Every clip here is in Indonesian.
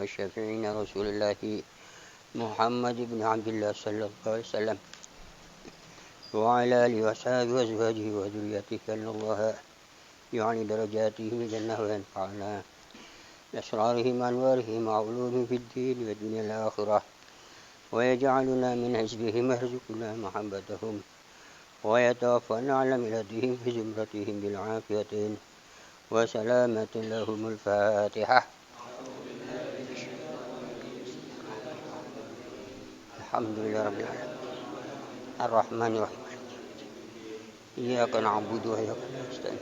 والشافعين رسول الله محمد بن عبد الله صلى الله عليه وسلم وعلى آله وأصحابه وأزواجه وذريته أن الله يعني درجاته الجنة وينفعنا بأسرارهم وأنوارهم وعلومهم في الدين والدنيا الآخرة ويجعلنا من حزبهم ويرزقنا محبتهم ويتوفنا على ملتهم في زمرتهم بالعافية وسلامة لهم الفاتحة. الحمد لله رب العالمين الرحمن الرحيم إياك نعبد وإياك نستعين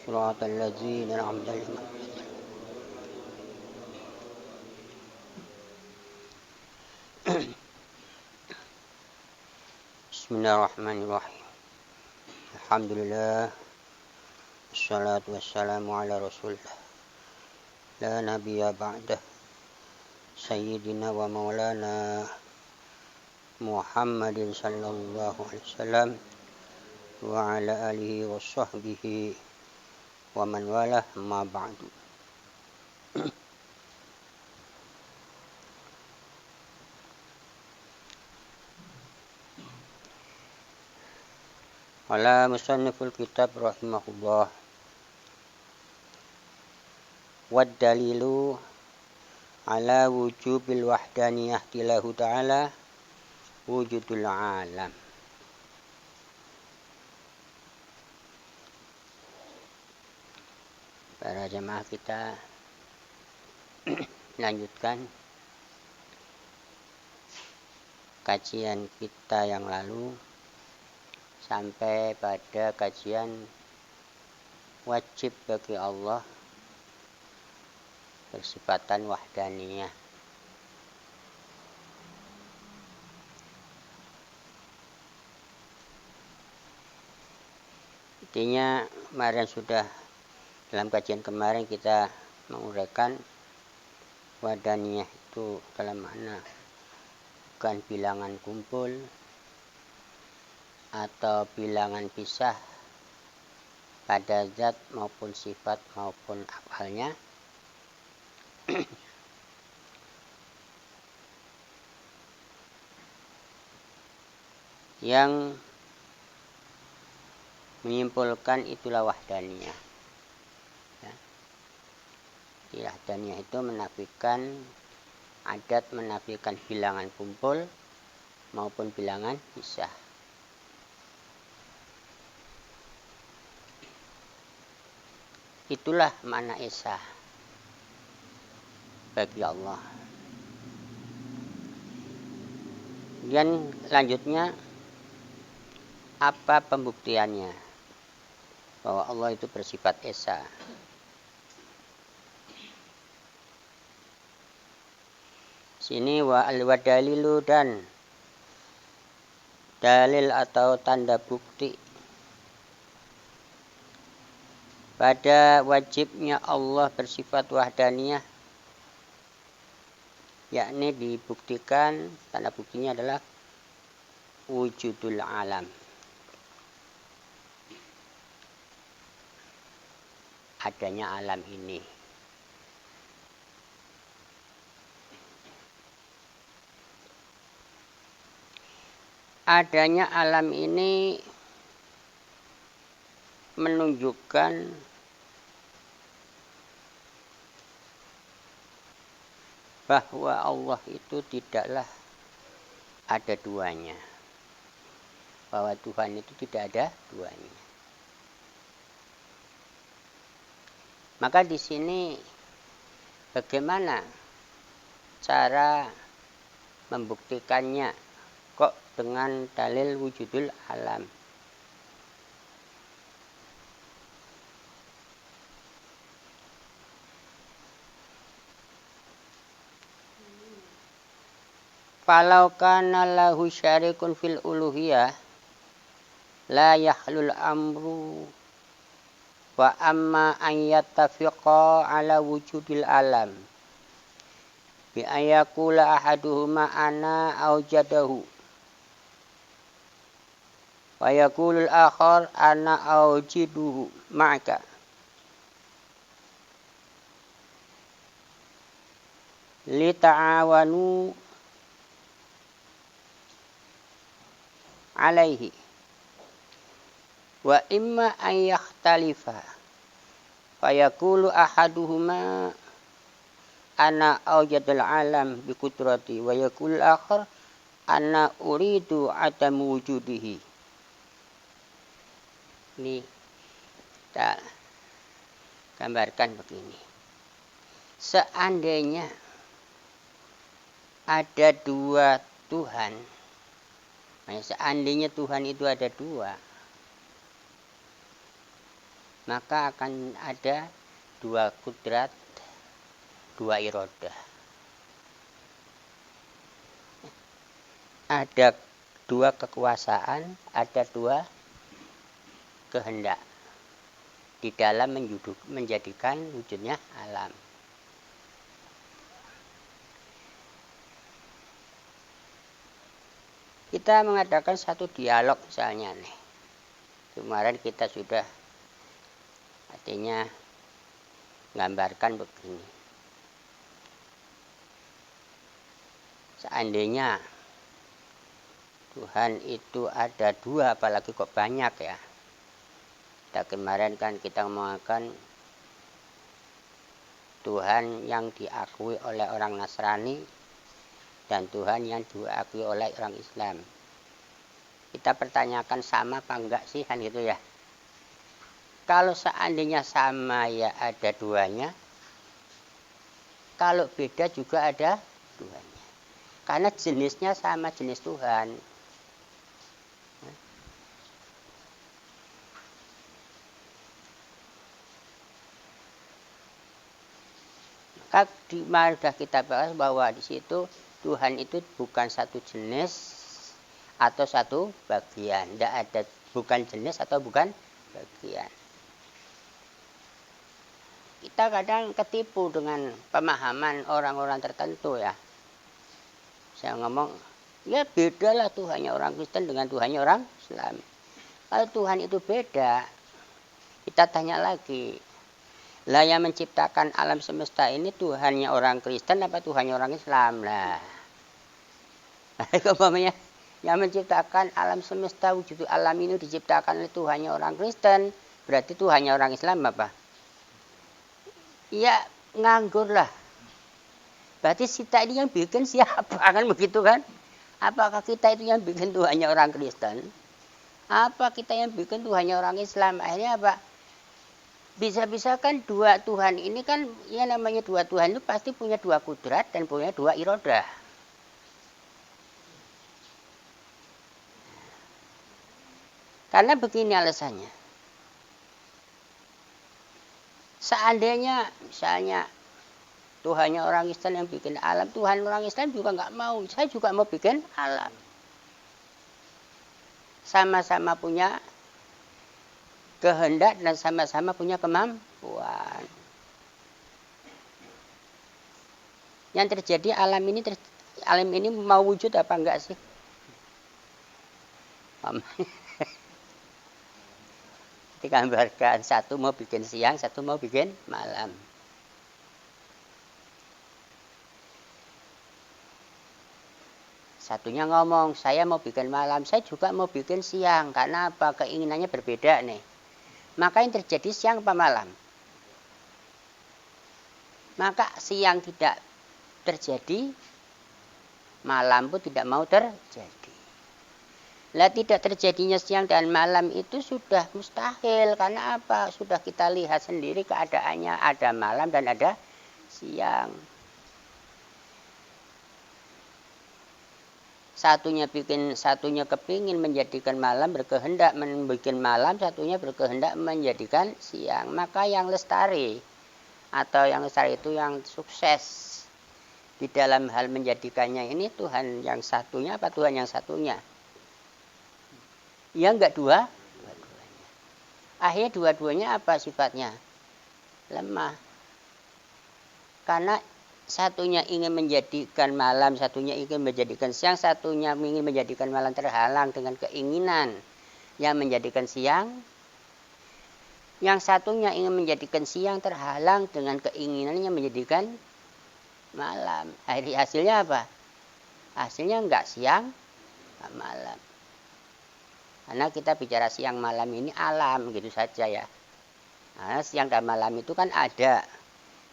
صراط الذين أنعمت عليهم. بسم الله الرحمن الرحيم الحمد لله والصلاة والسلام على رسول الله لا نبي بعده سيدنا ومولانا محمد صلى الله عليه وسلم وعلى آله وصحبه ومن والاه ما بعد. Qala musanniful kitab rahimahullah wad dalilu ala wujubil wahdaniyah tilahu ta'ala wujudul alam. Para jemaah kita lanjutkan kajian kita yang lalu sampai pada kajian wajib bagi Allah bersifatan wahdaniyah. Intinya dalam kajian kemarin kita menguraikan wahdaniyah itu dalam makna bukan bilangan kumpul atau bilangan pisah pada zat maupun sifat maupun afalnya, yang menyimpulkan itulah wahdaniyah. Ya, wahdaniyah itu menafikan adat, menafikan bilangan kumpul maupun bilangan pisah. Itulah makna esa bagi Allah. Dan lanjutnya, apa pembuktiannya bahwa Allah itu bersifat esa? Sini wa dalilu, dan dalil atau tanda bukti pada wajibnya Allah bersifat wahdaniyah, yakni dibuktikan, tanda buktinya adalah wujudul alam, adanya alam ini. Adanya alam ini menunjukkan bahwa Allah itu tidaklah ada duanya, bahwa Tuhan itu tidak ada duanya. Maka di sini bagaimana cara membuktikannya? Kok dengan dalil wujudul alam? Falau kana lahu syarikun fil uluhiyah la yahlul amru wa amma an yattafiqa ala wujudil alam bi ayakula ahaduhuma ana aujadahu wa yaqulul akhar ana aujiduhu ma'aka. li ta'awanu alaihi wa imma an yakhtalifa fayaqulu ahaduhuma ana awjadal alam bi qudrati wa yaqul akhar ana uridu adamu wujudihi. Ini kita gambarkan begini. Seandainya ada dua Tuhan, seandainya Tuhan itu ada dua, maka akan ada dua kudrat, dua irodah. Ada dua kekuasaan, ada dua kehendak di dalam menjadikan wujudnya alam. Kita mengadakan satu dialog misalnya nih. Kemarin kita sudah artinya gambarkan begini. Seandainya Tuhan itu ada dua, apalagi kok banyak ya. Kita kemarin kan kita mengatakan Tuhan yang diakui oleh orang Nasrani dan Tuhan yang diakui oleh orang Islam. Kita pertanyakan sama apa enggak sih kan gitu ya. Kalau seandainya sama ya ada duanya. Kalau beda juga ada duanya. Karena jenisnya sama jenis Tuhan. Maka sudah kita bahas bahwa di situ Tuhan itu bukan satu jenis atau satu bagian. Tidak ada bukan jenis atau bukan bagian. Kita kadang ketipu dengan pemahaman orang-orang tertentu ya. Saya ngomong, ya bedalah Tuhannya orang Kristen dengan Tuhannya orang Islam. Kalau Tuhan itu beda, kita tanya lagi. Lah yang menciptakan alam semesta ini Tuhannya orang Kristen apa Tuhannya orang Islam? Lah. Umpamanya yang menciptakan alam semesta wujud alam ini diciptakan oleh Tuhannya orang Kristen, berarti Tuhannya orang Islam apa? Ya nganggur lah. Berarti kita ini yang bikin siapa kan begitu kan? Apakah kita itu yang bikin Tuhannya orang Kristen? Apa kita yang bikin Tuhannya orang Islam? Akhirnya apa? Bisa-bisa kan dua Tuhan ini kan, ya namanya dua Tuhan itu pasti punya dua kudrat dan punya dua irodah. Karena begini alasannya. Seandainya misalnya Tuhannya orang Islam yang bikin alam, Tuhan orang Islam juga nggak mau, saya juga mau bikin alam. Sama-sama punya kehendak dan sama-sama punya kemampuan. Yang terjadi alam ini mau wujud apa enggak sih? Digambarkan satu mau bikin siang, satu mau bikin malam. Satunya ngomong, saya mau bikin malam, saya juga mau bikin siang. Karena apa? Keinginannya berbeda nih. Maka yang terjadi siang apa malam? Maka siang tidak terjadi, malam pun tidak mau terjadi. Lah tidak terjadinya siang dan malam itu sudah mustahil. Karena apa? Sudah kita lihat sendiri keadaannya, ada malam dan ada siang. Satunya kepingin menjadikan malam, berkehendak membuat malam, satunya berkehendak menjadikan siang. Maka yang lestari atau yang lestari itu yang sukses di dalam hal menjadikannya ini Tuhan yang satunya apa Tuhan yang satunya? Ya enggak dua-duanya. Akhirnya dua-duanya apa sifatnya? Lemah. Karena satunya ingin menjadikan malam, satunya ingin menjadikan siang, satunya ingin menjadikan malam terhalang dengan keinginan yang menjadikan siang. Yang satunya ingin menjadikan siang terhalang dengan keinginannya menjadikan malam. Hasilnya apa? Hasilnya enggak siang, enggak malam. Karena kita bicara siang malam ini alam gitu saja ya. Nah, siang dan malam itu kan ada.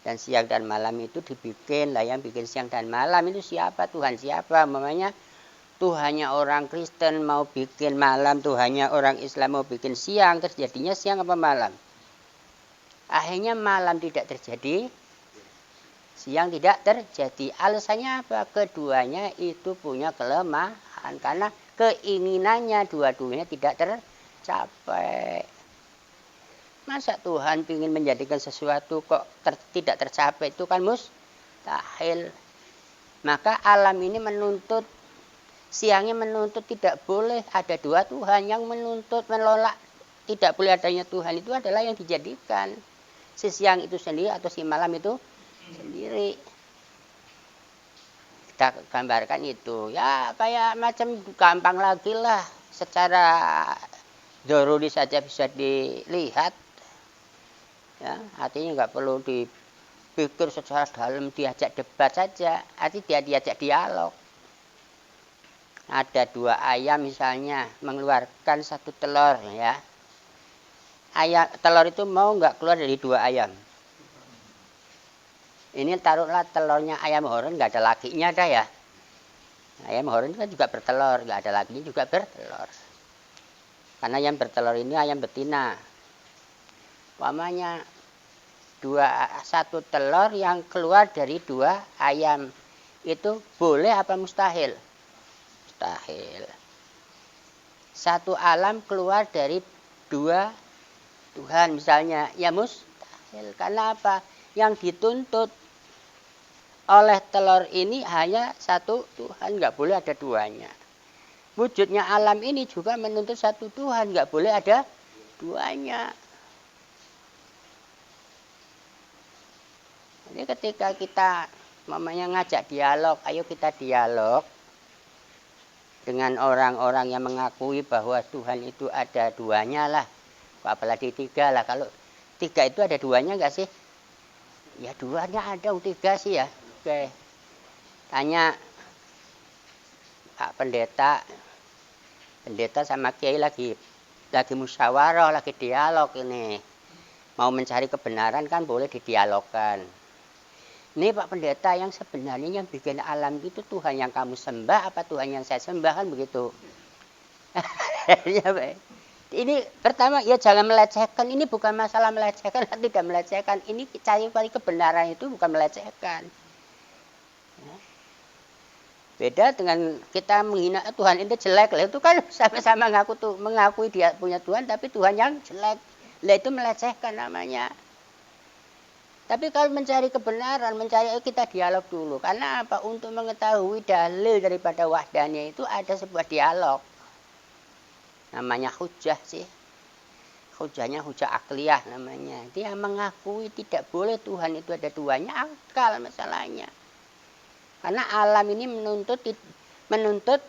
Dan siang dan malam itu dibikin lah, yang bikin siang dan malam itu siapa? Tuhan siapa? Mamanya Tuhannya orang Kristen mau bikin malam, Tuhannya orang Islam mau bikin siang, terjadinya siang apa malam? Akhirnya malam tidak terjadi, siang tidak terjadi. Alasannya apa? Keduanya itu punya kelemahan karena keinginannya dua-duanya tidak tercapai. Masa Tuhan ingin menjadikan sesuatu kok tidak tercapai, itu kan mustahil. Maka alam ini menuntut, siangnya menuntut tidak boleh ada dua Tuhan. Yang menuntut, menolak tidak boleh adanya Tuhan itu adalah yang dijadikan. Si siang itu sendiri atau si malam itu sendiri. Kita gambarkan itu. Ya kayak macam gampang lagi lah. Secara doruri saja bisa dilihat. Ya, artinya nggak perlu dipikir secara dalam, diajak debat saja. Artinya diajak dialog. Ada dua ayam misalnya mengeluarkan satu telur ya. Telur itu mau nggak keluar dari dua ayam. Ini taruhlah telurnya ayam horen nggak ada lakinya dah ya. Ayam horen kan juga bertelur, nggak ada lakinya juga bertelur. Karena yang bertelur ini ayam betina. Umpamanya satu telur yang keluar dari dua ayam itu boleh apa mustahil? Mustahil. Satu alam keluar dari dua Tuhan misalnya, ya mustahil. Karena apa? Yang dituntut oleh telur ini hanya satu Tuhan, nggak boleh ada duanya. Wujudnya alam ini juga menuntut satu Tuhan, nggak boleh ada duanya. Jadi ketika kita mamanya ngajak dialog, ayo kita dialog dengan orang-orang yang mengakui bahwa Tuhan itu ada duanya lah. Apalagi tiga lah. Kalau tiga itu ada duanya enggak sih? Ya duanya ada, tiga sih ya. Oke. Tanya Pak Pendeta. Pendeta sama Kiai lagi musyawarah, lagi dialog ini. Mau mencari kebenaran kan boleh didialogkan. Ini Pak Pendeta, yang sebenarnya yang bikin alam itu Tuhan yang kamu sembah apa Tuhan yang saya sembah, kan begitu. Ini pertama ya jangan melecehkan, ini bukan masalah melecehkan atau tidak melecehkan. Ini cari kebenaran itu bukan melecehkan. Beda dengan kita menghina Tuhan itu jelek, lah itu kan sama-sama mengakui dia punya Tuhan tapi Tuhan yang jelek. Lah itu melecehkan namanya. Tapi kalau mencari kebenaran, kita dialog dulu. Karena apa? Untuk mengetahui dalil daripada wahdanya itu ada sebuah dialog. Namanya hujah sih. Hujahnya hujah akliyah namanya. Dia mengakui tidak boleh Tuhan itu ada duanya, akal masalahnya. Karena alam ini menuntut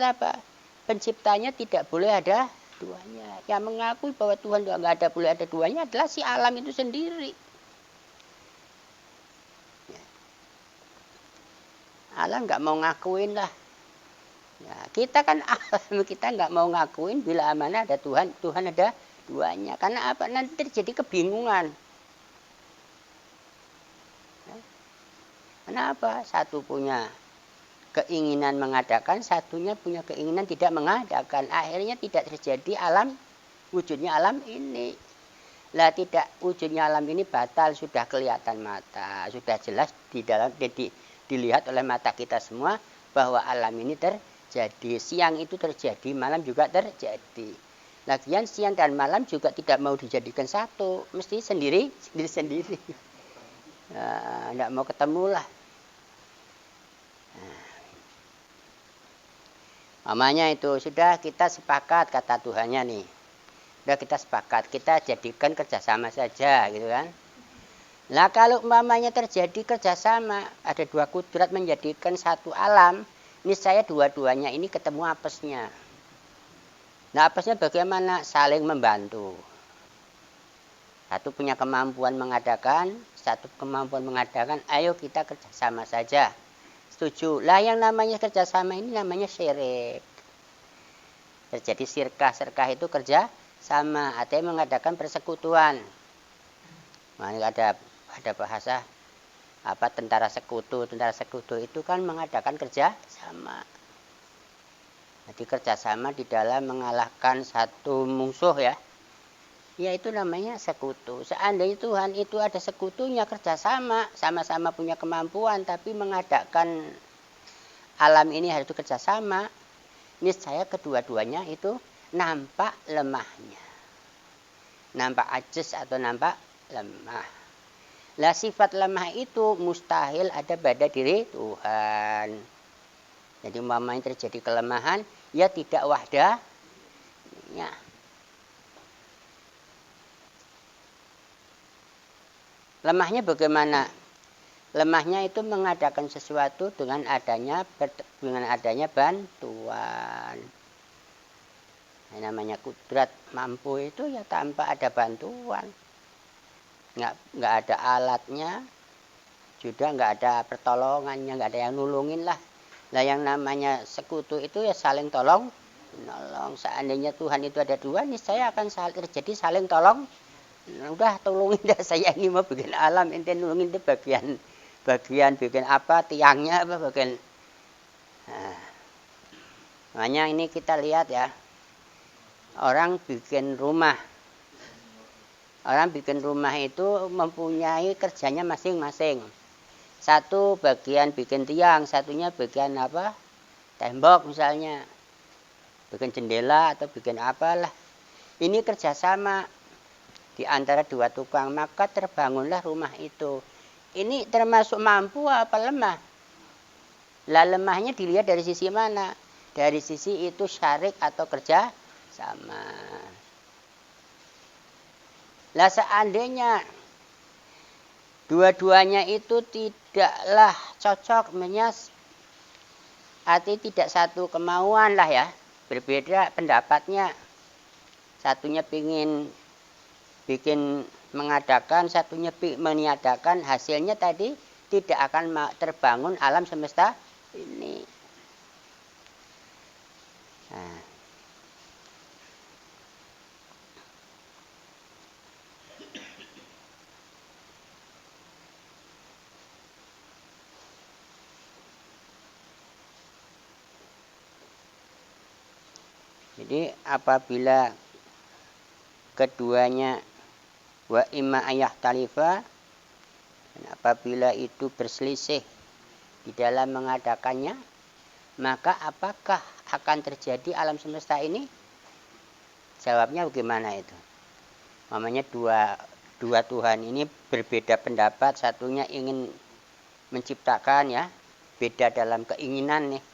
apa? Penciptanya tidak boleh ada duanya. Yang mengakui bahwa Tuhan nggak ada boleh ada duanya adalah si alam itu sendiri. Ya. Alam nggak mau ngakuin lah. Ya, kita kan alam, kita nggak mau ngakuin bila mana ada Tuhan ada duanya. Karena apa? Nanti terjadi kebingungan. Ya. Kenapa? Satu punya keinginan mengadakan, satunya punya keinginan tidak mengadakan. Akhirnya tidak terjadi wujudnya alam ini. Lah tidak wujudnya alam ini batal, sudah kelihatan mata, sudah jelas dilihat oleh mata kita semua bahwa alam ini terjadi. Siang itu terjadi, malam juga terjadi. Lagian siang dan malam juga tidak mau dijadikan satu, mesti sendiri. Nah, tidak mau ketemu lah. Namanya itu sudah kita sepakat, kata Tuhannya nih. Sudah kita sepakat, kita jadikan kerjasama saja gitu kan. Nah kalau umpamanya terjadi kerjasama, ada dua kudrat menjadikan satu alam, ini saya dua-duanya ini ketemu apesnya. Nah apesnya bagaimana? Saling membantu. Satu punya kemampuan mengadakan, satu kemampuan mengadakan, ayo kita kerjasama saja. Setuju. Lah yang namanya kerjasama ini namanya syirik. Terjadi sirkah itu kerja sama, artinya mengadakan persekutuan. Nah, ada bahasa tentara sekutu itu kan mengadakan kerja sama. Jadi kerjasama di dalam mengalahkan satu musuh ya. Ya itu namanya sekutu. Seandainya Tuhan itu ada sekutunya kerjasama, sama-sama punya kemampuan, tapi mengadakan alam ini harus kerjasama. Niscaya kedua-duanya itu nampak lemahnya. Nampak ajiz atau nampak lemah. Lah sifat lemah itu mustahil ada pada diri Tuhan. Jadi umpamanya terjadi kelemahan, ya tidak wahdah. Ya. Lemahnya bagaimana? Lemahnya itu mengadakan sesuatu dengan adanya bantuan. Yang namanya kudrat mampu itu ya tanpa ada bantuan. Nggak ada alatnya, juga nggak ada pertolongannya, nggak ada yang nulungin lah. Nah yang namanya sekutu itu ya saling tolong menolong. Seandainya Tuhan itu ada dua, nih saya akan terjadi saling tolong. Nah, udah tolongin dah, saya ini mau bikin alam, ente nulungin itu bagian bikin apa, tiangnya apa bagian. Nah, makanya ini kita lihat ya, orang bikin rumah itu mempunyai kerjanya masing-masing. Satu bagian bikin tiang, satunya bagian apa, tembok misalnya, bikin jendela atau bikin apalah. Ini kerjasama di antara dua tukang, maka terbangunlah rumah itu. Ini termasuk mampu apa lemah? Lah lemahnya dilihat dari sisi mana? Dari sisi itu syarik atau kerja sama. Lah seandainya dua-duanya itu tidaklah cocok, artinya tidak satu kemauan lah ya, berbeda pendapatnya. Satunya pingin bikin mengadakan, satunya meniadakan, hasilnya tadi tidak akan terbangun alam semesta ini. Nah. Jadi apabila keduanya wa imma ayah talifa, apabila itu berselisih di dalam mengadakannya, maka apakah akan terjadi alam semesta ini? Jawabnya bagaimana itu? Namanya dua Tuhan ini berbeda pendapat, satunya ingin menciptakan ya, beda dalam keinginan nih.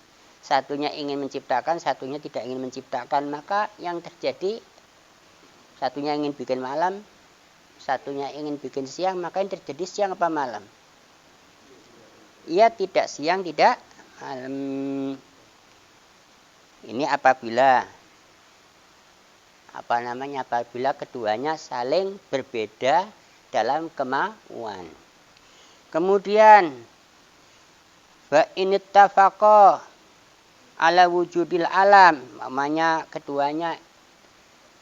Satunya ingin menciptakan, satunya tidak ingin menciptakan, maka yang terjadi satunya ingin bikin malam, satunya ingin bikin siang, maka yang terjadi siang apa malam? Ia tidak siang, tidak malam. Ini apabila keduanya saling berbeda dalam kemauan. Kemudian fa inittafaqa ala wujudil alam, namanya keduanya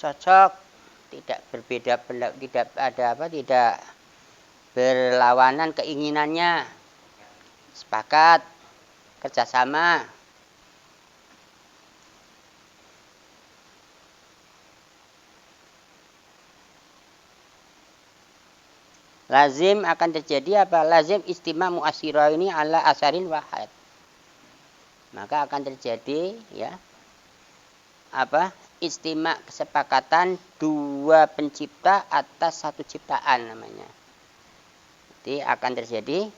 cocok, tidak berbeda, tidak berlawanan keinginannya, sepakat kerjasama. Lazim akan terjadi apa? Lazim istima mu'asyiraini ala asarin wahid. Maka akan terjadi ya istima, kesepakatan dua pencipta atas satu ciptaan namanya. Jadi akan terjadi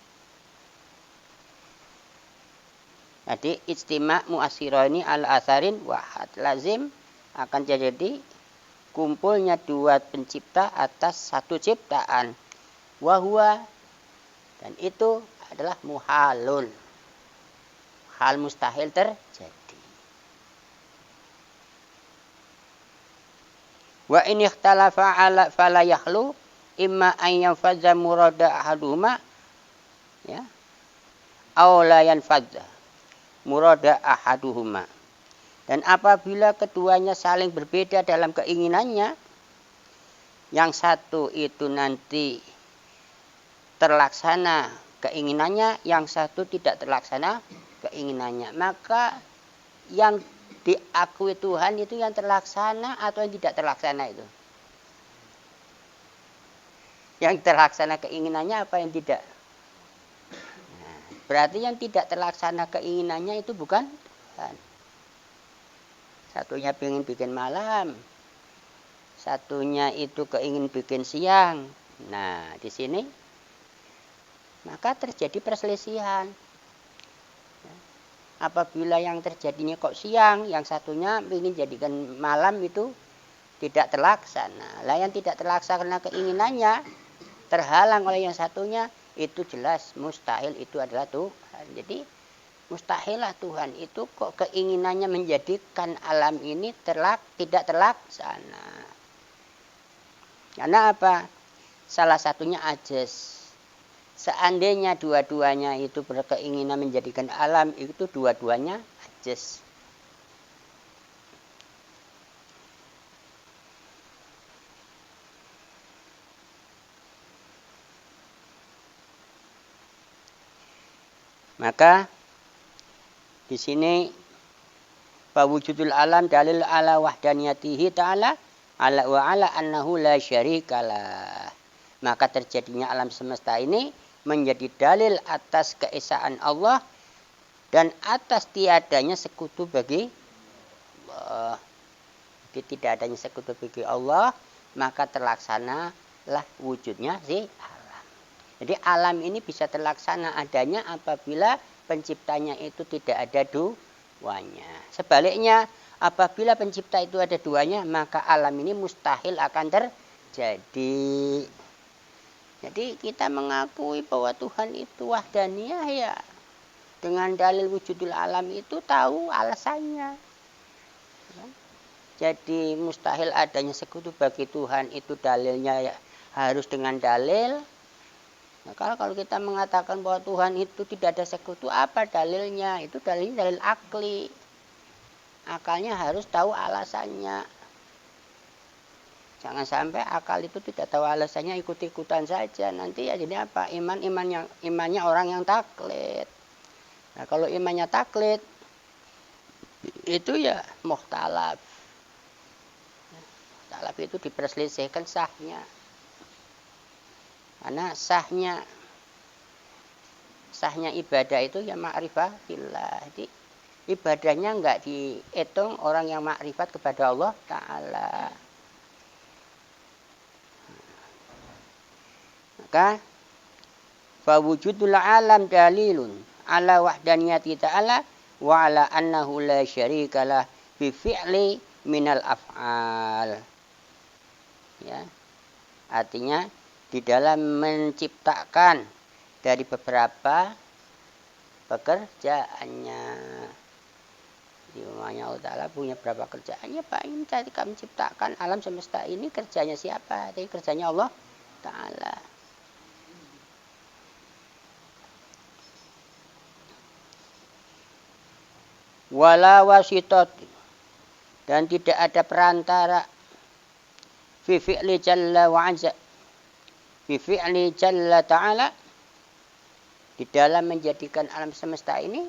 istima mu'asyiraini ala asarin wahid. Lazim akan terjadi kumpulnya dua pencipta atas satu ciptaan. Wahwa, dan itu adalah muhalun, hal mustahil terjadi. Wa in ikhtalafa ala fala yakhlu imma an yanfadza murada ahaduhuma ya aw la yanfadza murada ahaduhuma. Dan apabila keduanya saling berbeda dalam keinginannya, yang satu itu nanti terlaksana keinginannya, yang satu tidak terlaksana keinginannya, maka yang diakui Tuhan itu yang terlaksana atau yang tidak terlaksana itu? Yang terlaksana keinginannya apa yang tidak? Nah, berarti yang tidak terlaksana keinginannya itu bukan Tuhan. Satunya ingin bikin malam, satunya itu keingin bikin siang. Nah, di sini maka terjadi perselisihan. Apabila yang terjadinya kok siang, yang satunya ingin jadikan malam itu tidak terlaksana. Lah yang tidak terlaksana keinginannya terhalang oleh yang satunya, itu jelas mustahil itu adalah Tuhan. Jadi mustahillah Tuhan itu kok keinginannya menjadikan alam ini tidak terlaksana. Karena apa? Salah satunya ajaz. Seandainya dua-duanya itu berkeinginan menjadikan alam, itu dua-duanya ajaz. Maka di sini wujudul alam dalil ala wahdaniyatihi ta'ala ala wa ala annahu la syarikalah. Maka terjadinya alam semesta ini menjadi dalil atas keesaan Allah dan atas tiadanya sekutu bagi Allah. Jadi tidak adanya sekutu bagi Allah, maka terlaksanalah wujudnya si alam. Jadi alam ini bisa terlaksana adanya apabila penciptanya itu tidak ada duanya. Sebaliknya, apabila pencipta itu ada duanya, maka alam ini mustahil akan terjadi. Jadi kita mengakui bahwa Tuhan itu wahdaniyah ya. Dengan dalil wujudul alam itu tahu alasannya. Jadi mustahil adanya sekutu bagi Tuhan itu dalilnya ya, harus dengan dalil. Nah, kalau kita mengatakan bahwa Tuhan itu tidak ada sekutu, apa dalilnya? Itu dalil akli. Akalnya harus tahu alasannya. Jangan sampai akal itu tidak tahu alasannya, ikut-ikutan saja. Nanti ya jadi apa? Imannya orang yang taklid. Nah, kalau imannya taklid itu ya mukhtalaf. Mukhtalaf itu diperselisihkan sahnya. Karena sahnya ibadah itu ya ma'rifatillah. Jadi ibadahnya enggak dihitung orang yang makrifat kepada Allah Ta'ala. Maka fawujudul alam dalilun ala wahdaniyati ta'ala wa ala annahu la syarikalah bi fi'li minal af'al. Ya. Artinya di dalam menciptakan dari beberapa pekerjaannya. Di rumahnya Allah Ta'ala punya berapa kerjaannya Pak? Ini ketika menciptakan alam semesta ini kerjanya siapa? Jadi kerjanya Allah Ta'ala. Wala wasitat, dan tidak ada perantara fi fi'li jalla wa azza, fi fi'li jalla ta'ala, di dalam menjadikan alam semesta ini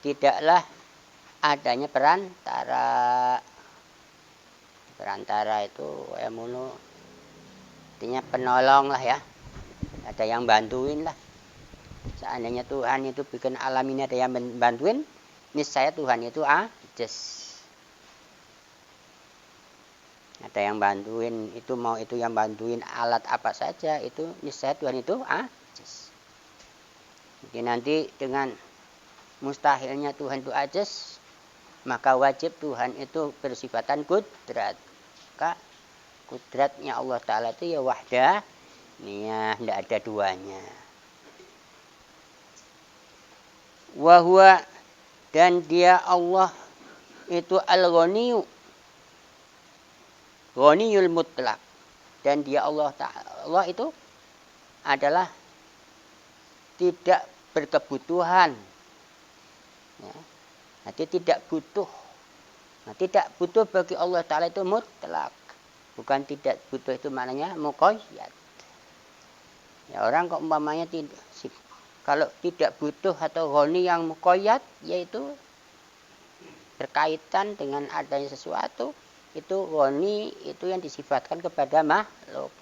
tidaklah adanya perantara. Perantara itu ya mulu artinya penolong lah ya, ada yang bantuin lah. Seandainya Tuhan itu bikin alam ini ada yang bantuin, niscaya Tuhan itu ajaz. Ada yang bantuin, itu mau itu yang bantuin alat apa saja, itu niscaya Tuhan itu ajaz. Jadi nanti dengan mustahilnya Tuhan itu ajaz, maka wajib Tuhan itu bersifatan kudrat. Maka kudratnya Allah Ta'ala itu ya wahdaniyah, tidak ada duanya. Wahwa, dan dia Allah itu al-ghaniyyu, ghaniyul mutlak, dan dia Allah itu adalah tidak berkebutuhan. Ya. Nanti tidak butuh. Nah, tidak butuh bagi Allah Ta'ala itu mutlak. Bukan tidak butuh itu maknanya muqayyad. Ya, orang kok umpamanya tidak, kalau tidak butuh atau ghani yang muqayyad, yaitu berkaitan dengan adanya sesuatu, itu ghani itu yang disifatkan kepada makhluk.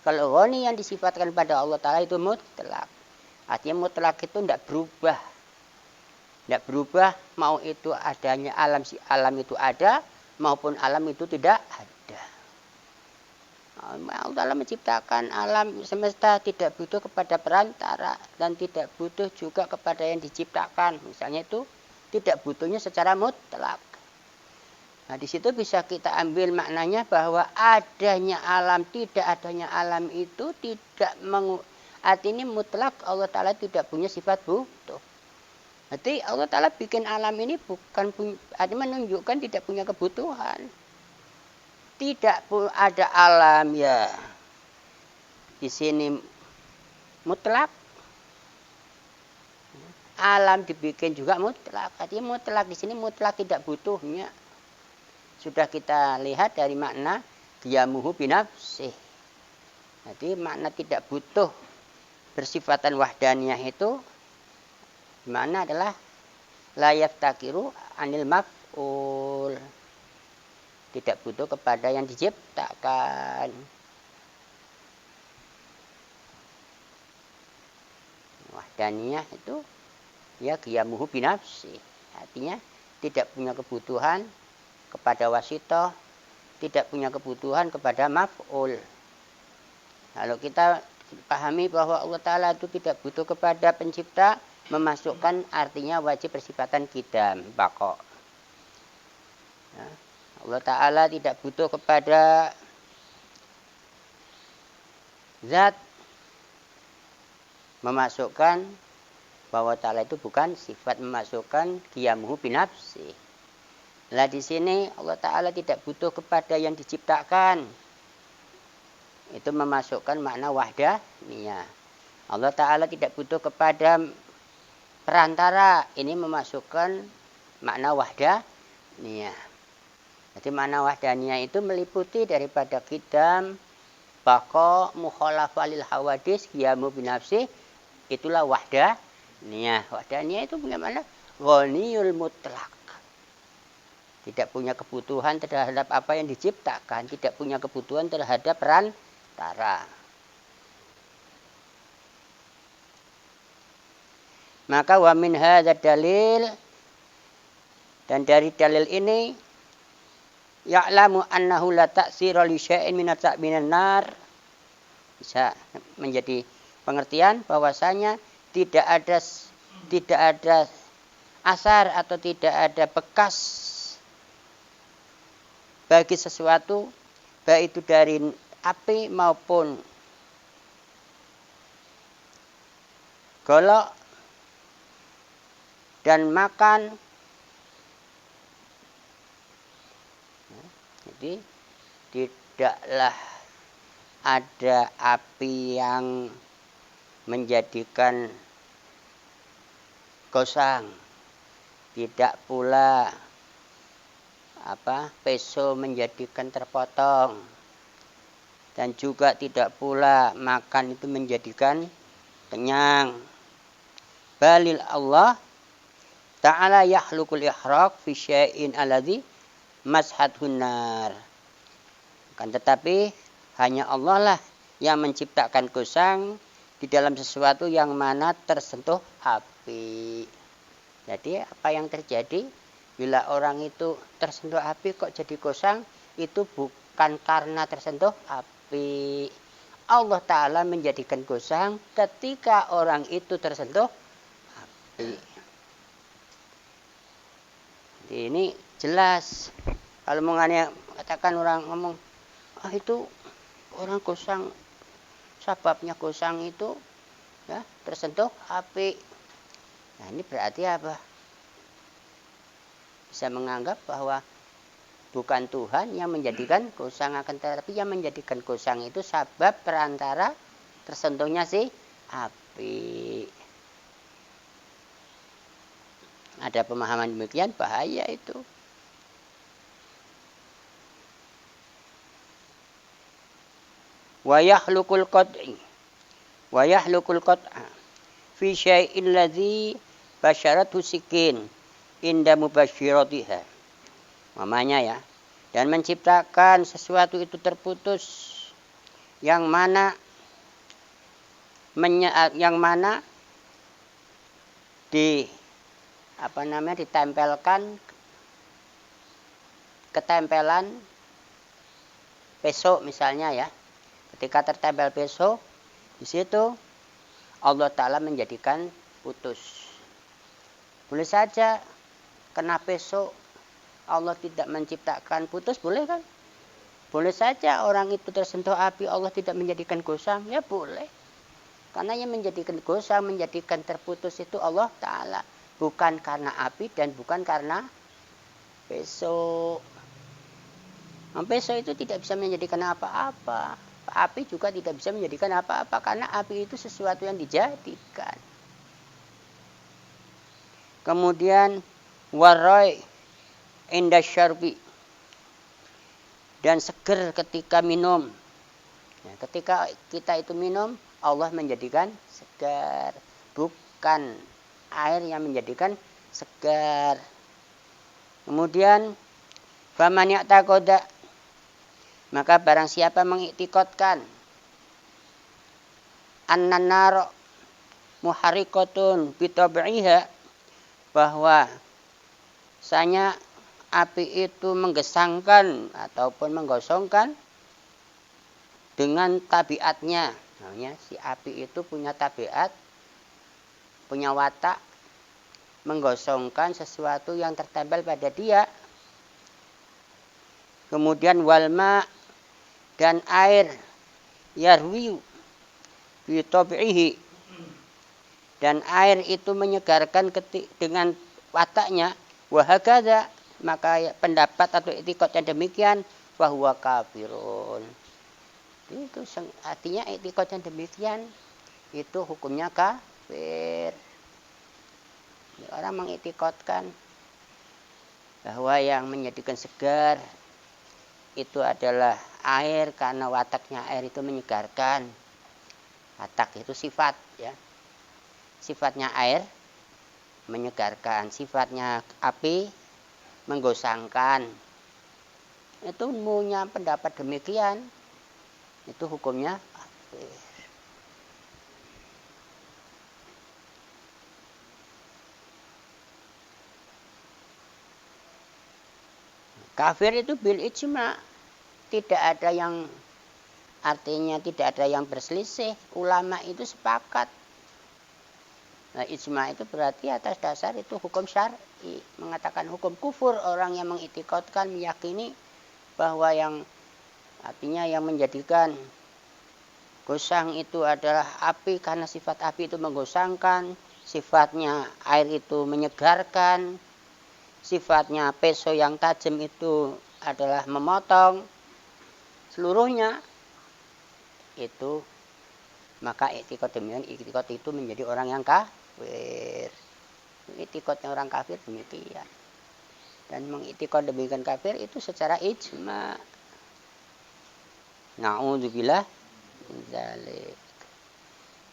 Kalau ghani yang disifatkan pada Allah Ta'ala itu mutlak. Artinya mutlak itu tidak berubah. Tidak berubah mau itu adanya alam itu ada maupun alam itu tidak ada. Allah Ta'ala menciptakan alam semesta tidak butuh kepada perantara dan tidak butuh juga kepada yang diciptakan. Misalnya itu tidak butuhnya secara mutlak. Nah, di situ bisa kita ambil maknanya bahwa adanya alam, tidak adanya alam itu tidak artinya mutlak Allah Ta'ala tidak punya sifat butuh. Berarti Allah Ta'ala bikin alam ini bukan artinya menunjukkan tidak punya kebutuhan. Tidak ada alam ya di sini mutlak. Alam dibikin juga mutlak. Artinya mutlak di sini mutlak tidak butuhnya. Sudah kita lihat dari makna qiyamuhu binafsih. Jadi makna tidak butuh bersifatan wahdaniyah itu makna adalah la yaftakiru anil maf'ul. Tidak butuh kepada yang diciptakan. Wahdaniyah itu ya qiyamuhu binafsi. Artinya tidak punya kebutuhan kepada wasitoh, tidak punya kebutuhan kepada maf'ul. Kalau kita pahami bahwa Allah Ta'ala itu tidak butuh kepada pencipta, memasukkan artinya wajib bersifatan qidam, baqo. Ya. Allah Ta'ala tidak butuh kepada zat, memasukkan bahwa Ta'ala itu bukan sifat, memasukkan qiyamuhu binafsi. Lah di sini Allah Ta'ala tidak butuh kepada yang diciptakan. Itu memasukkan makna wahdaniyah. Allah Ta'ala tidak butuh kepada perantara. Ini memasukkan makna wahdaniyah. Jadi makna wahdaniyah itu meliputi daripada qidam, baqo, mukhalafah lil hawadis, qiyamu binafsi. Itulah wahdaniyah. Wahdaniyah itu bagaimana? Ghaniyul mutlak. Tidak punya kebutuhan terhadap apa yang diciptakan. Tidak punya kebutuhan terhadap perantara. Maka wa min hadzal dalil, dan dari dalil ini ya'lamu annahu la ta'sira li syai'in minan nar. Bisa menjadi pengertian bahwasanya tidak ada asar atau tidak ada bekas bagi sesuatu, baik itu dari api maupun golok dan makan. Jadi tidaklah ada api yang menjadikan gosang, tidak pula peso menjadikan terpotong, dan juga tidak pula makan itu menjadikan kenyang. Balil Allah Ta'ala yahlukul ihraq fi syai'in alladhi mashadhun nar. Kan tetapi hanya Allah lah yang menciptakan gosang di dalam sesuatu yang mana tersentuh api. Jadi apa yang terjadi bila orang itu tersentuh api kok jadi gosang, itu bukan karena tersentuh api. Allah Ta'ala menjadikan gosang ketika orang itu tersentuh api. Jadi ini jelas. Kalau mengenai katakan orang ngomong, itu orang gosang, sebabnya gosang itu ya tersentuh api. Nah ini berarti apa? Bisa menganggap bahwa bukan Tuhan yang menjadikan gosang, akan tetapi yang menjadikan gosang itu sebab perantara tersentuhnya si api. Ada pemahaman demikian, bahaya itu. Wa yakhluqul qat'a fi syai'in ladzi basyarathu sikin inda mubasyiratiha. Mamanya ya. Dan menciptakan sesuatu itu terputus yang mana ditempelkan ketempelan peso misalnya ya. Ketika tertempel peso, di situ Allah Ta'ala menjadikan putus. Boleh saja kena peso Allah tidak menciptakan putus, boleh kan? Boleh saja orang itu tersentuh api Allah tidak menjadikan gosang, ya boleh. Karena yang menjadikan gosang, menjadikan terputus itu Allah Ta'ala. Bukan karena api dan bukan karena peso. Peso itu tidak bisa menjadikan apa-apa. Api juga tidak bisa menjadikan apa-apa. Karena api itu sesuatu yang dijadikan. Kemudian warai inda syarbi, dan seger ketika minum. Nah, ketika kita itu minum, Allah menjadikan segar, bukan air yang menjadikan segar. Kemudian faman ya'taqada, maka barang siapa mengiktikadkan annan nar muharriqatun bi tab'iha, bahwa misalnya api itu menggesangkan ataupun menggosongkan dengan tabiatnya. Namanya si api itu punya tabiat, punya watak menggosongkan sesuatu yang tertempel pada dia. Kemudian walma, dan air yarwi bi tabi'ihi, dan air itu menyegarkan dengan wataknya. Wahakadha, maka pendapat atau i'tiqad yang demikian fahuwa kafirun. Itu artinya i'tiqad yang demikian itu hukumnya kafir. Orang mengiktikadkan bahwa yang menjadikan segar itu adalah air karena wataknya air itu menyegarkan. Watak itu sifat ya. Sifatnya air menyegarkan, sifatnya api menggosangkan. Itu punya pendapat demikian, itu hukumnya kafir. Kafir itu bil ijma, tidak ada yang, artinya tidak ada yang berselisih. Ulama itu sepakat. Nah, ijma itu berarti atas dasar itu hukum syar'i, mengatakan hukum kufur orang yang mengiktikadkan, meyakini bahwa yang artinya yang menjadikan gosang itu adalah api karena sifat api itu menggosangkan, sifatnya air itu menyegarkan, sifatnya peso yang tajam itu adalah memotong, seluruhnya itu, maka i'tiqad itu menjadi orang yang kafir. I'tiqadnya orang kafir demikian. Dan mengiktikad demikian kafir itu secara ijma. Na'udzubillah min dzalik.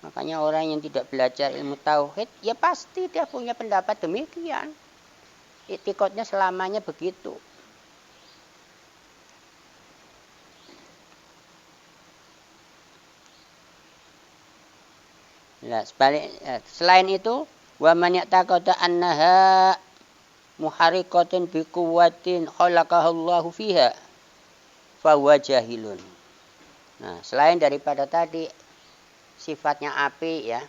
Makanya orang yang tidak belajar ilmu tauhid, ya pasti dia punya pendapat demikian. I'tiqadnya selamanya begitu. Nah, selain itu, wa man ya'taqada annaha muharriqatun bi quwwatin khalaqahallahu fiha fa huwa jahilun. Nah, selain daripada tadi sifatnya api ya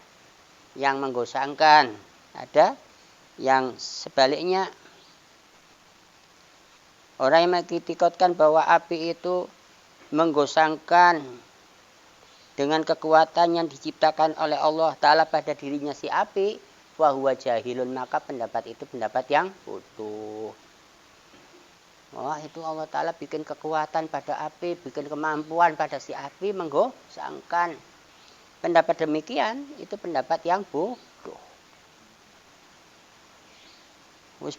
yang menggosangkan, ada yang sebaliknya, orang yang mengiktikadkan bahwa api itu menggosangkan dengan kekuatan yang diciptakan oleh Allah Ta'ala pada dirinya si api, wa huwa jahilun, maka pendapat itu pendapat yang bodoh. Wah, itu Allah Ta'ala bikin kekuatan pada api, bikin kemampuan pada si api menggosangkan. Pendapat demikian, itu pendapat yang bodoh.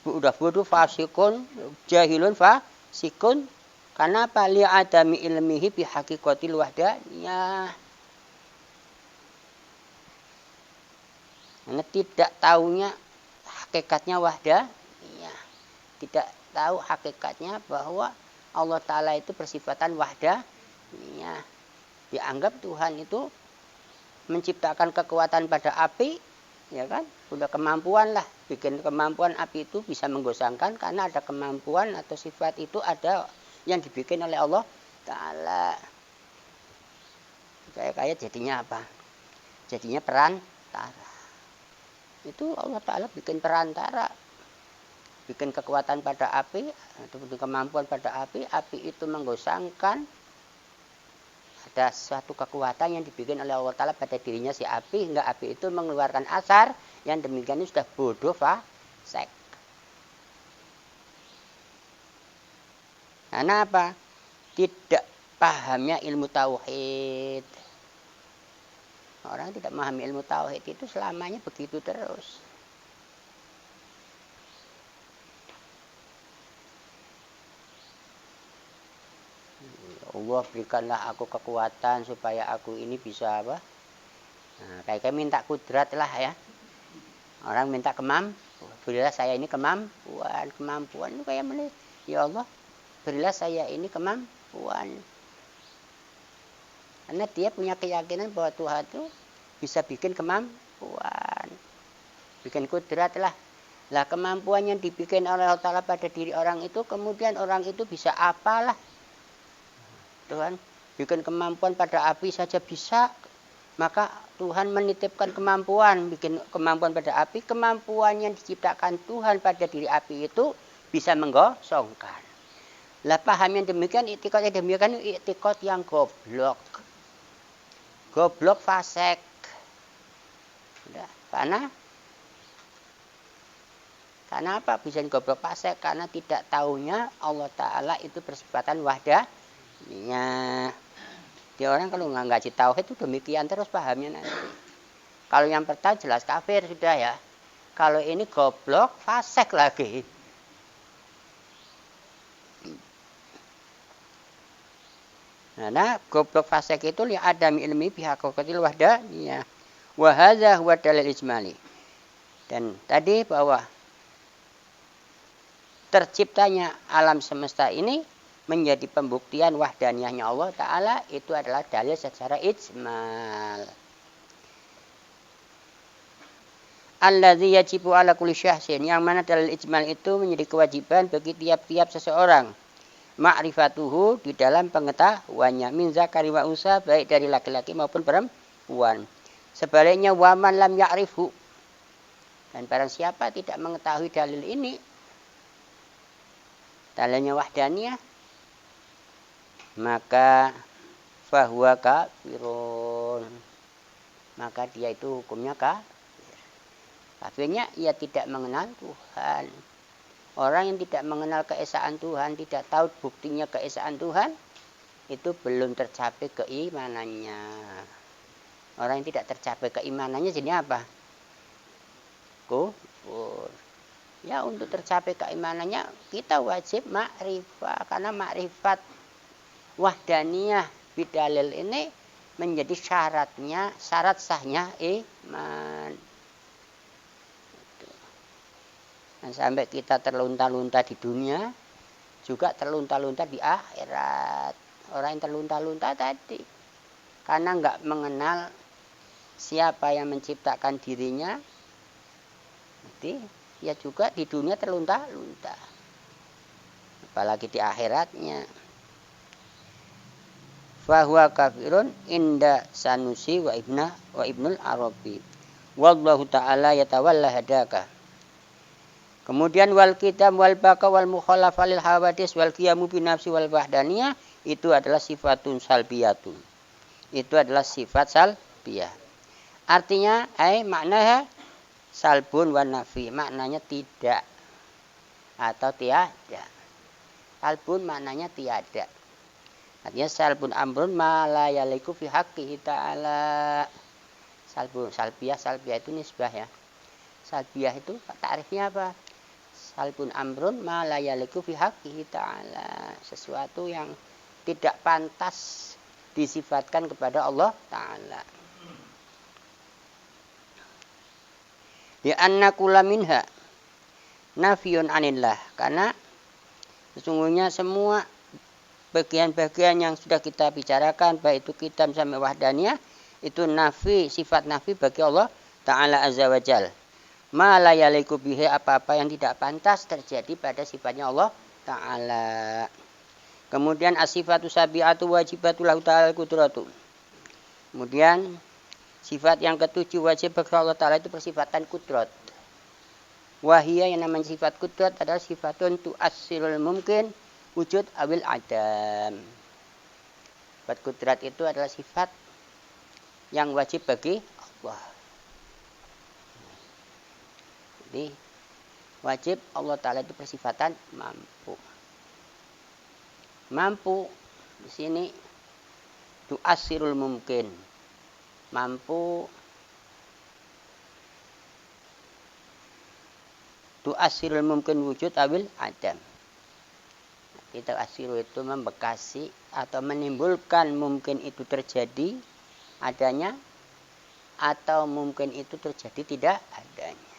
Udah bodoh, fasikun, jahilun, fasikun. Karena apa? Li'adami ilmihi bihaqikotil wahdaniyah. Karena tidak tahunya hakikatnya wahdaniyah. Tidak tahu hakikatnya bahwa Allah Ta'ala itu bersifatan wahdaniyah. Dianggap Tuhan itu menciptakan kekuatan pada api, ya kan? Udah kemampuan lah, bikin kemampuan api itu bisa menggosangkan karena ada kemampuan atau sifat itu ada yang dibikin oleh Allah Ta'ala. Kayak jadinya apa? Jadinya perantara. Itu Allah Ta'ala bikin perantara, bikin kekuatan pada api, atau kemampuan pada api itu menggosangkan. Ada suatu kekuatan yang dibikin oleh Allah Ta'ala pada dirinya si api, hingga api itu mengeluarkan asar yang demikian ini sudah bodoh, fasik. Karena apa? Tidak pahamnya ilmu tauhid. Orang tidak memahami ilmu tauhid itu selamanya begitu terus. Allah berikanlah aku kekuatan supaya aku ini bisa apa? Nah, kayak minta kudrat lah ya. Orang minta kemampuan. Berilah saya ini kemampuan itu kayak mana? Ya Allah, berilah saya ini kemampuan. Karena dia punya keyakinan bahwa Tuhan itu bisa bikin kemampuan. Bikin kudrat lah. Lah kemampuan yang dibikin oleh Allah Ta'ala pada diri orang itu, kemudian orang itu bisa apalah. Tuhan bikin kemampuan pada api saja bisa. Maka Tuhan menitipkan kemampuan, bikin kemampuan pada api. Kemampuan yang diciptakan Tuhan pada diri api itu bisa menggosongkan. Lah paham yang demikian, i'tikad yang demikian, i'tikad yang goblok. Goblok fasik. Karena apa bisa goblok fasik? Karena tidak tahunya Allah Ta'ala itu bersifatan wahdaniyah. Dia orang kalau nggak tauhid itu demikian terus pahamnya nanti. Kalau yang pertama jelas kafir sudah ya. Kalau ini goblok fasik lagi. Nah, goblok fasik itu li adami ilmi bihaqaqatil wahdaniyah. Wa hadza huwa dalil ijmali. Dan tadi bahwa terciptanya alam semesta ini menjadi pembuktian wahdaniyahnya Allah Ta'ala, itu adalah dalil secara ijmal. Alladzi yajibu ala kulli syahsin, yang mana dalil ijmal itu menjadi kewajiban bagi tiap-tiap seseorang. Ma'rifatuhu, di dalam pengetahuannya, min zakari wa unsa, baik dari laki-laki maupun perempuan. Sebaliknya waman lam ya'rifhu, dan barang siapa tidak mengetahui dalil ini, dalilnya wahdaniyah, maka fahuwa kafirun, maka dia itu hukumnya kafir. Kafirnya ia tidak mengenal Tuhan. Orang yang tidak mengenal keesaan Tuhan, tidak tahu buktinya keesaan Tuhan, itu belum tercapai keimanannya. Orang yang tidak tercapai keimanannya jadi apa? Kufur. Ya, untuk tercapai keimanannya kita wajib makrifat, karena makrifat wahdaniyah bidalil ini menjadi syarat sahnya iman. Dan sampai kita terlunta-lunta di dunia, juga terlunta-lunta di akhirat. Orang yang terlunta-lunta tadi karena nggak mengenal siapa yang menciptakan dirinya, jadi ya juga di dunia terlunta-lunta, apalagi di akhiratnya. Fahuwa kafirun inda Sanusi wa Ibnul Arabi. Wallahu ta'ala yatawalla hadaka. Kemudian wal kitab wal baqa wal mukhalafa lil hawadis wal qiyamu bi nafsi wal wahdaniyah, itu adalah sifatun salbiyatun. Itu adalah sifat salbiyah. Artinya maknanya salbun wa nafi, maknanya tidak atau tiada. Salbun maknanya tiada. Artinya salbun amrun ma la yaliku fi haqqihi ta'ala. Salbiah itu nisbah ya. Salbiah itu takrifnya apa? Salbun amrun ma la yaliku fi haqqihi ta'ala. Sesuatu yang tidak pantas disifatkan kepada Allah Ta'ala. Ya anna kula minha nafiyun anillah. Karena sesungguhnya semua bagian-bagian yang sudah kita bicarakan, baik itu kitab sampai wahdaniyah, itu nafi, sifat nafi bagi Allah Ta'ala Azza wa Jal. Ma la yaliku bihi, apa-apa yang tidak pantas terjadi pada sifatnya Allah Ta'ala. Kemudian as-sifatu sabi'atu wajibatu lahu ta'ala kudratu. Kemudian sifat yang ketujuh wajib bagi Allah Ta'ala itu persifatan kudrat. Wahiyah yang namanya sifat kudrat adalah sifatun tu'assirul mungkin wujud awil adam. Sifat kudrat itu adalah sifat yang wajib bagi Allah. Jadi wajib Allah Ta'ala itu persifatan mampu. Mampu di sini tu'assirul mungkin. Mampu tu'assirul mungkin wujud awil adam. Kita asiru itu membekasi atau menimbulkan mungkin itu terjadi adanya atau mungkin itu terjadi tidak adanya.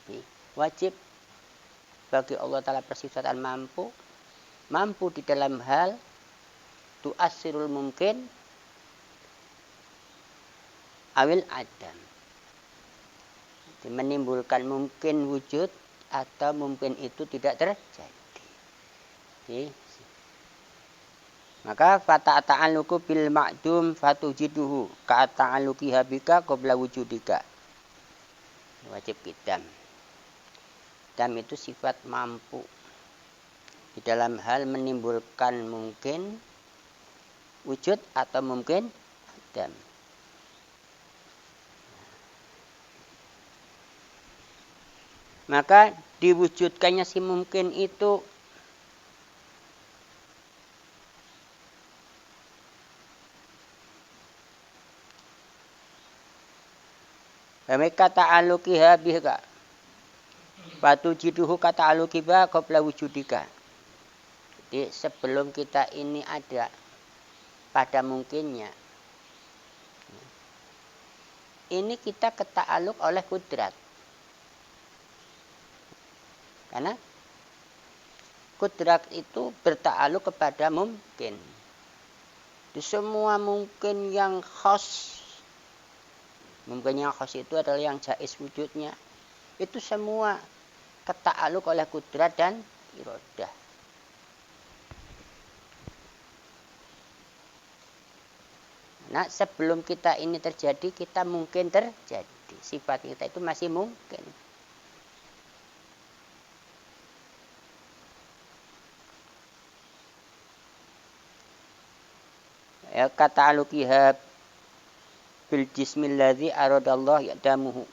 Jadi, wajib bagi Allah Ta'ala persifatan mampu di dalam hal tu'assirul mungkin awil adam. Jadi, menimbulkan mungkin wujud atau mungkin itu tidak terjadi. Jadi, maka fata'ata'aluku bil ma'dum fatujiduhu ka'ata'aluki habika qabla wujudika. Wajib kidam. Kidam itu sifat mampu di dalam hal menimbulkan mungkin wujud atau mungkin adam. Maka diwujudkannya si mungkin itu mereka ta'alukiha bihka fatujiduhu kata'alukiha qabla wujudika. Jadi sebelum kita ini ada pada mungkinnya, ini kita keta'aluk oleh kudrat. Karena kudrat itu berta'aluk kepada mungkin. Di semua mungkin yang khas, mungkin yang khas itu adalah yang jaiz wujudnya. Itu semua keta'aluk oleh kudrat dan iradah. Nah, sebelum kita ini terjadi, kita mungkin terjadi. Sifat kita itu masih mungkin. Ya, kata alukiha bil jismil ladzi aradallahu ya'damuhu.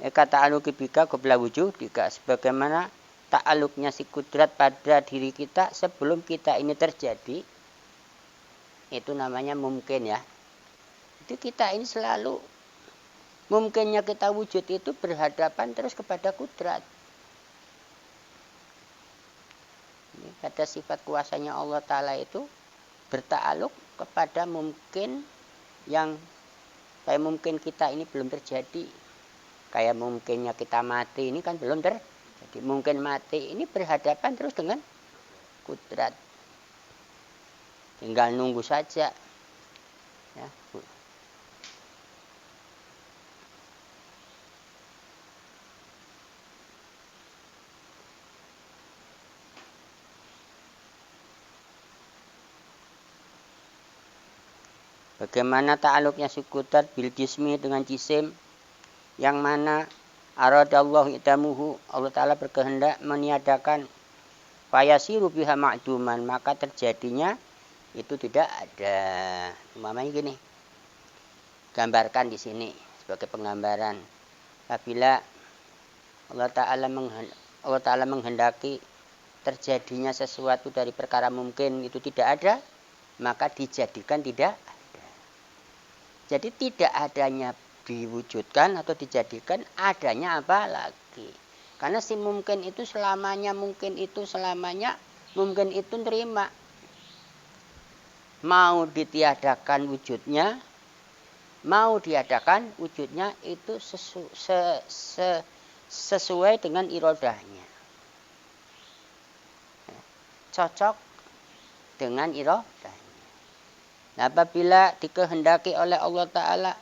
Ya, kata alukibika qabla wujudika, sebagaimana ta'aluknya si kudrat pada diri kita sebelum kita ini terjadi. Itu namanya mungkin ya. Itu kita ini selalu mungkinnya kita wujud itu berhadapan terus kepada kudrat. Pada sifat kuasanya Allah Ta'ala itu berta'aluk kepada mungkin yang kayak mungkin kita ini belum terjadi. Kayak mungkinnya kita mati ini kan belum terjadi. Mungkin mati ini berhadapan terus dengan kudrat. Tinggal nunggu saja. Ya. Bagaimana ta'aluknya sikutat bil jismi dengan jisim yang mana aradallahu itamuhu, Allah Ta'ala berkehendak meniadakan fayasiru biha ma'duman, maka terjadinya itu tidak ada. Umpamanya gini, gambarkan di sini sebagai penggambaran. Apabila Allah Ta'ala menghendaki terjadinya sesuatu dari perkara mungkin itu tidak ada, maka dijadikan tidak ada. Jadi tidak adanya diwujudkan atau dijadikan, adanya apa lagi? Karena si mungkin itu selamanya mungkin itu nerima. Mau ditiadakan wujudnya, mau diadakan wujudnya itu sesuai dengan irodahnya. Cocok dengan irodahnya. Nah, apabila dikehendaki oleh Allah Ta'ala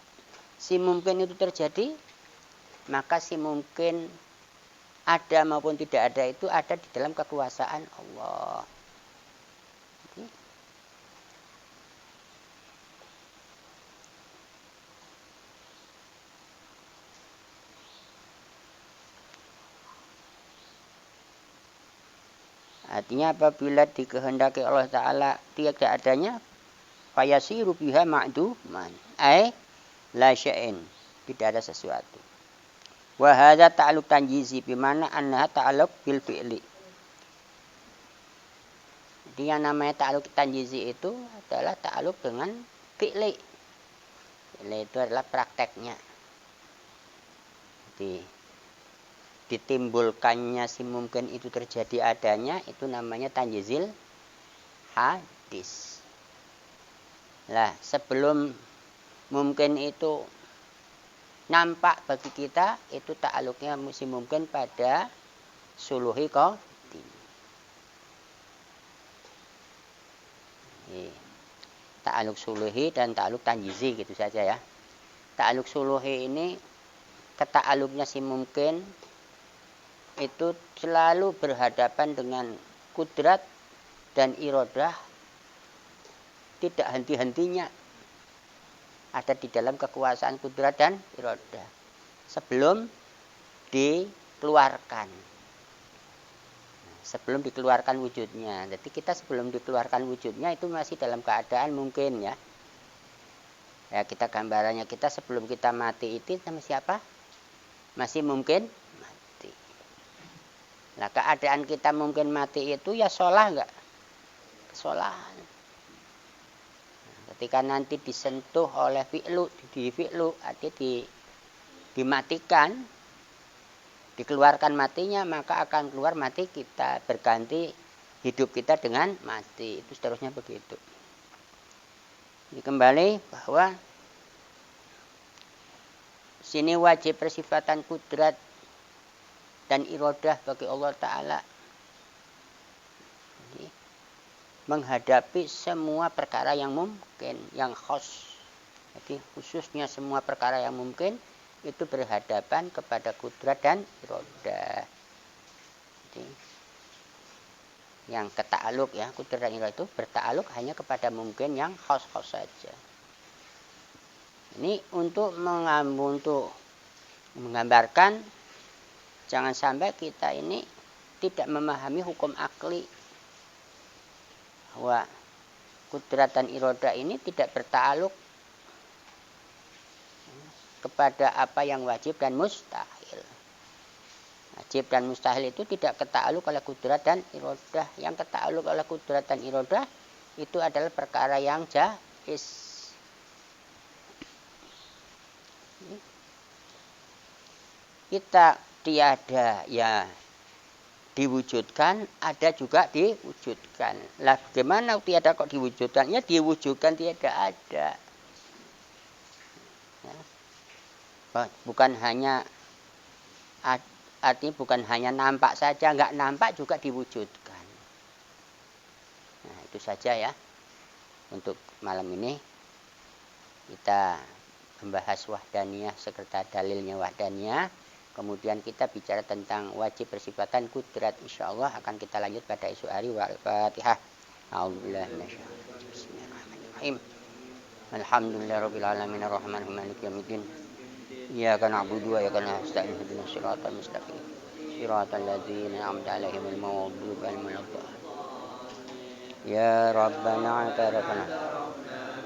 si mungkin itu terjadi, maka si mungkin ada maupun tidak ada itu ada di dalam kekuasaan Allah. Artinya apabila dikehendaki Allah Ta'ala tidak adanya, fayasiru biha ma'duman, la syai'in, tidak ada sesuatu. Wa hadza ta'alluq tanjizi bimana annaha ta'alluq bil fi'li. Jadi yang namanya ta'alluq tanjizi itu adalah ta'alluq dengan fi'li. Fi'li itu adalah prakteknya. Jadi ditimbulkannya si mungkin itu terjadi adanya, itu namanya tanjizil hadis. Lah, sebelum mungkin itu nampak bagi kita, itu ta'aluknya si mungkin pada suluhi qadim. Ta'aluk suluhi dan ta'aluk tanjizi gitu saja ya. Ta'aluk suluhi ini keta'aluknya si mungkin itu selalu berhadapan dengan kudrat dan irodah, tidak henti-hentinya ada di dalam kekuasaan kudrat dan irodah sebelum dikeluarkan wujudnya. Jadi kita sebelum dikeluarkan wujudnya itu masih dalam keadaan mungkin ya. Ya, kita gambarannya, kita sebelum kita mati itu sama siapa? Masih mungkin mati. Nah, keadaan kita mungkin mati itu ya sholah enggak? Kesolahan. Ketika nanti disentuh oleh fi'lu, dimatikan, dikeluarkan matinya, maka akan keluar mati kita, berganti hidup kita dengan mati. Itu seterusnya begitu. Ini kembali bahwa sini wajib persifatan kudrat dan irodah bagi Allah Ta'ala menghadapi semua perkara yang mungkin, yang khos. Jadi khususnya semua perkara yang mungkin itu berhadapan kepada kudrat dan irodah. Jadi, yang keta'aluk ya, kudrat dan irodah itu berta'aluk hanya kepada mungkin yang khos-khos saja. Ini untuk menggambarkan jangan sampai kita ini tidak memahami hukum akli bahwa kudrat dan irodah ini tidak berta'aluk kepada apa yang wajib dan mustahil. Wajib dan mustahil itu tidak keta'aluk oleh kudrat dan irodah. Yang keta'aluk oleh kudrat dan irodah itu adalah perkara yang jaiz. Kita tiada ya diwujudkan, ada juga diwujudkan. Lah bagaimana tiada kok diwujudkan? Ya diwujudkan tiada ada. Ya. Bukan hanya artinya bukan hanya nampak saja, enggak nampak juga diwujudkan. Nah, itu saja ya. Untuk malam ini kita membahas wahdaniyah serta dalilnya wahdaniyah. Kemudian kita bicara tentang wajib persifatan kudrat. Insyaallah akan kita lanjut pada esok hari. Al-Fatihah. A'udzubillahi minasyaitonir Bismillahirrahmanirrahim. Alhamdulillahirabbil alamin arrahmanirrahim maliki yaumiddin. Iyyaka na'budu wa iyyaka nasta'in ihdinas siratal mustaqim. Siratal ladzina an'amta 'alaihim ghairil maghdubi 'alaihim waladdallin. Ya Rabbana atarafna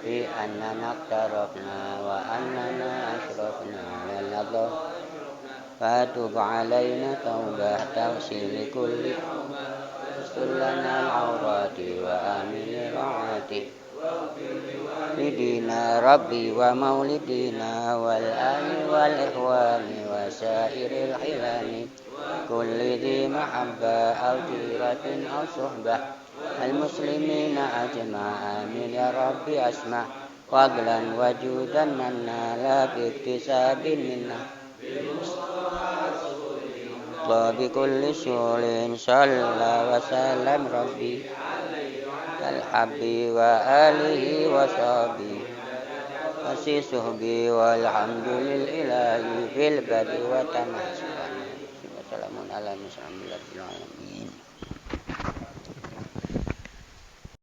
bi annana tarafna wa annana ashrafna 'ala al-nadhr وتب علينا توبة تغسل لكل استر لنا العورات وآمن روعاتي لدينا ربي ومولدينا والآل والإخوان وسائر الحلال كل ذي محبة أو جيرة أو صحبة المسلمين أجمع آمين يا ربي أسمع فضلا وجودا منا لا باكتساب منا بكل سول صلى وسلم ربي الحبي وآله وصحبه وسي صحبي والحمد لله في البدء وتناسب وسلام على المرسلين.